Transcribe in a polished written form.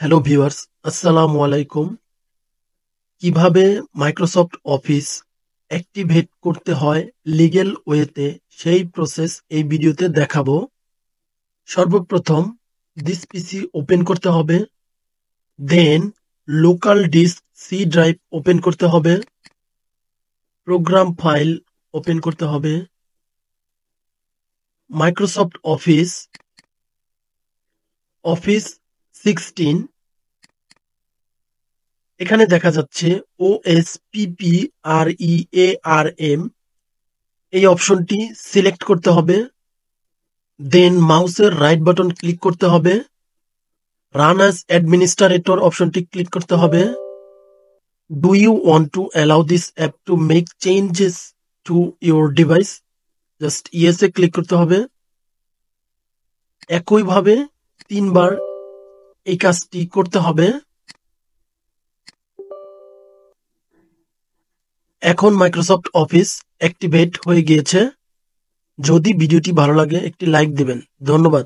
Hello viewers, আসসালামু আলাইকুম। কিভাবে মাইক্রোসফট অফিস অ্যাক্টিভেট করতে হয় লিগ্যাল ওয়েতে সেই প্রসেস এই ভিডিওতে দেখাবো। সর্বপ্রথম দিস পিসি ওপেন করতে হবে, then local disk C drive open করতে হবে, প্রোগ্রাম ফাইল ওপেন করতে হবে, মাইক্রোসফট অফিস 16 এখানে দেখা যাচ্ছে OSPPREARM এই অপশনটি সিলেক্ট করতে হবে, দেন মাউসের রাইট বাটন ক্লিক করতে হবে, রান অ্যাজ অ্যাডমিনিস্ট্রেটর অপশনটি ক্লিক করতে হবে। Do you want to allow this app to make changes to your device? Just yes এ ক্লিক করতে হবে। একইভাবে 3 বার এই কাজটি করতে হবে। এখন মাইক্রোসফট অফিস অ্যাক্টিভেট হয়ে গিয়েছে। যদি ভিডিওটি ভালো লাগে একটি লাইক দিবেন। ধন্যবাদ।